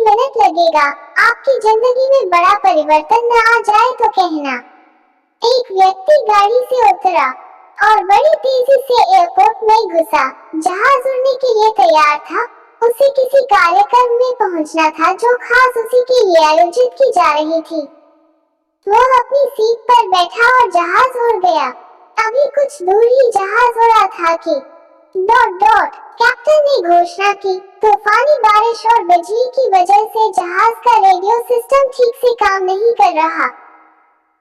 Minute लगेगा, आपकी जिंदगी में बड़ा परिवर्तन न आ जाए तो कहना। एक व्यक्ति गाड़ी से उतरा और बड़ी तेजी से एयरपोर्ट में घुसा। जहाज उड़ने के लिए तैयार था। उसे किसी कार्यक्रम में पहुंचना था जो खास उसी के लिए आयोजित की जा रही थी। वह अपनी सीट पर बैठा और जहाज उड़ गया। अभी कुछ दूर ही जहाज उड़ा था कि कैप्टन ने घोषणा की, तूफानी बारिश और बिजली की वजह से जहाज का रेडियो सिस्टम ठीक से काम नहीं कर रहा।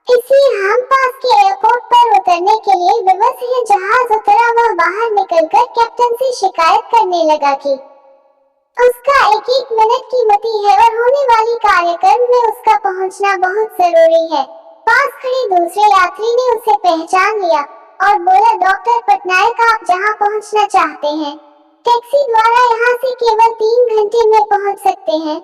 इसलिए हम पास के एयरपोर्ट पर उतरने के लिए विवश हैं। जहाज उतरा। वह बाहर निकलकर कैप्टन से शिकायत करने लगा कि उसका एक एक मिनट कीमती है और होने वाली कार्यक्रम में उसका पहुंचना बहुत जरूरी है। पास खड़े दूसरे यात्री ने उसे पहचान लिया और बोला, डॉक्टर पटनायक, आप जहां पहुंचना चाहते हैं, टैक्सी द्वारा यहां से केवल 3 घंटे में पहुंच सकते हैं।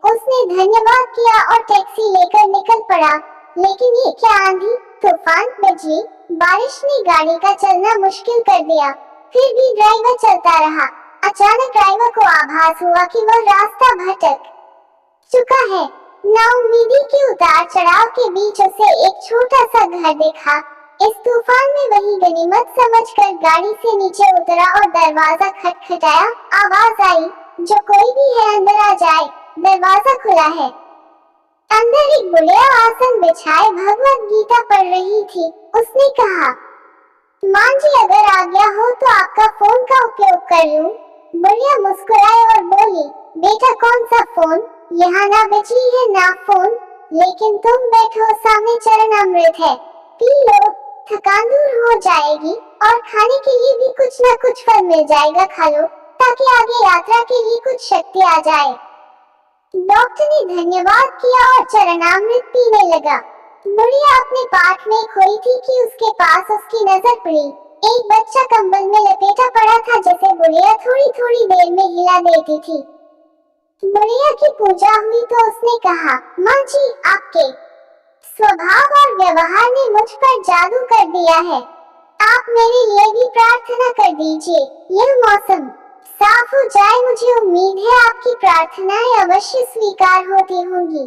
उसने धन्यवाद किया और टैक्सी लेकर निकल पड़ा। लेकिन ये क्या आंधी, तूफान, बिजली, बारिश ने गाड़ी का चलना मुश्किल कर दिया। फिर भी ड्राइवर चलता रहा। अचानक ड्राइवर को आभास हुआ कि वह रास्ता भटक चुका है। नाउम्मीदी के उतार चढ़ाव के बीच उसे एक छोटा सा घर दिखा। इस तूफान में वही गनीमत समझकर गाड़ी से नीचे उतरा और दरवाजा खटखटाया। आवाज आई, जो कोई भी है अंदर आ जाए, दरवाजा खुला है। अंदर एक बुढ़िया आसन बिछाए भगवत गीता पढ़ रही थी। उसने कहा, मां जी, अगर आज्ञा हो तो आपका फोन का उपयोग कर लूं। बुढ़िया मुस्कुराई और बोली, बेटा, कौन सा फोन? यहाँ ना बिजली है ना फोन, लेकिन तुम बैठो, सामने चरण अमृत है, पी लो, थकान दूर हो जाएगी और खाने के लिए भी कुछ ना कुछ फल मिल जाएगा, खा लो ताकि आगे यात्रा के लिए कुछ शक्ति आ जाए। डॉक्टर ने धन्यवाद किया और चरणामृत पीने लगा। बुढ़िया अपने पाठ में खोई थी कि उसके पास उसकी नजर पड़ी। एक बच्चा कंबल में लपेटा पड़ा था जिसे बुढ़िया थोड़ी थोड़ी देर में हिला देती थी। बुढ़िया की पूजा हुई तो उसने कहा, माँ जी, आपके स्वभाव और व्यवहार ने मुझ पर जादू कर दिया है। आप मेरे लिए भी प्रार्थना कर दीजिए। यह मौसम साफ हो जाए, मुझे उम्मीद है आपकी प्रार्थनाएं अवश्य स्वीकार होती होंगी।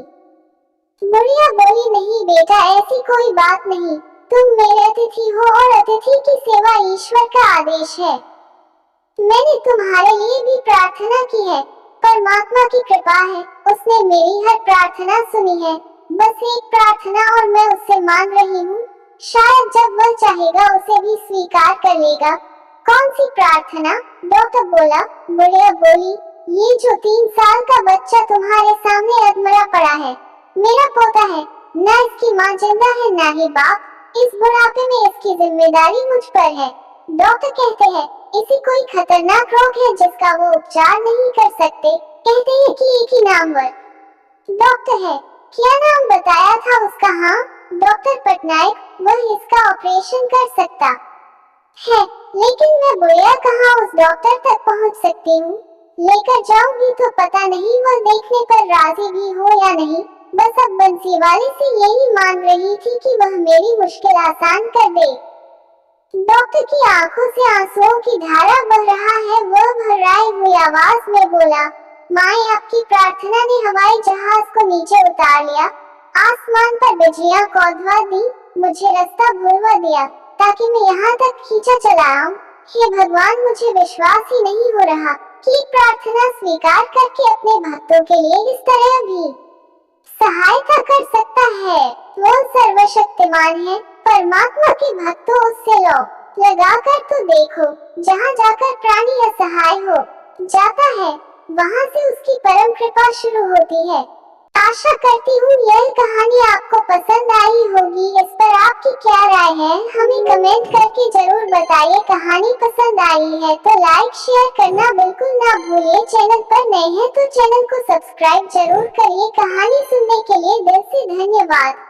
बुढ़िया बोली, नहीं बेटा, ऐसी कोई बात नहीं। तुम मेरे अतिथि हो और अतिथि की सेवा ईश्वर का आदेश है। मैंने तुम्हारे लिए भी प्रार्थना की है। परमात्मा की कृपा है, उसने मेरी हर प्रार्थना सुनी है। बस एक प्रार्थना और मैं उससे मांग रही हूँ। शायद जब वह चाहेगा उसे भी स्वीकार कर लेगा। कौन सी प्रार्थना? डॉक्टर बोला। बुढ़िया बोली, ये जो 3 साल का बच्चा तुम्हारे सामने अधमरा पड़ा है, मेरा पोता है। न इसकी माँ जिंदा है न ही बाप। इस बुढ़ापे में इसकी जिम्मेदारी मुझ पर है। डॉक्टर कहते हैं इसी कोई खतरनाक रोग है जिसका वो उपचार नहीं कर सकते। कहते हैं कि एक ही नामवर डॉक्टर है। क्या नाम बताया था उसका? हाँ, डॉक्टर पटनायक। वह इसका ऑपरेशन कर सकता है, लेकिन मैं बुढ़िया कहाँ उस डॉक्टर तक पहुँच सकती हूँ? लेकर जाऊंगी तो पता नहीं वह देखने पर राजी भी हो या नहीं। बस अब बंसीवाले से यही मांग रही थी कि वह मेरी मुश्किल आसान कर दे। डॉक्टर की आंखों से आंसुओं की धारा बह रहा है। वह भर्राई हुई आवाज में बोला, माए, आपकी प्रार्थना ने हवाई जहाज को नीचे उतार लिया, आसमान पर बिजलियां कौंधवा दी, मुझे रास्ता भूलवा दिया ताकि मैं यहाँ तक खींचा चला आऊं। हे भगवान, मुझे विश्वास ही नहीं हो रहा कि प्रार्थना स्वीकार करके अपने भक्तों के लिए इस तरह भी सहायता कर सकता है। वो सर्वशक्तिमान है। परमात्मा के भक्तों, उससे लो लगाकर तो देखो। जहाँ जाकर प्राणी असहाय हो जाता है, वहाँ से उसकी परम कृपा शुरू होती है। आशा करती हूँ यह कहानी आपको पसंद आई होगी। इस पर आपकी क्या राय है, हमें कमेंट करके जरूर बताइए। कहानी पसंद आई है तो लाइक शेयर करना बिल्कुल ना भूलिए। चैनल पर नए हैं तो चैनल को सब्सक्राइब जरूर करिए। कहानी सुनने के लिए दिल से धन्यवाद।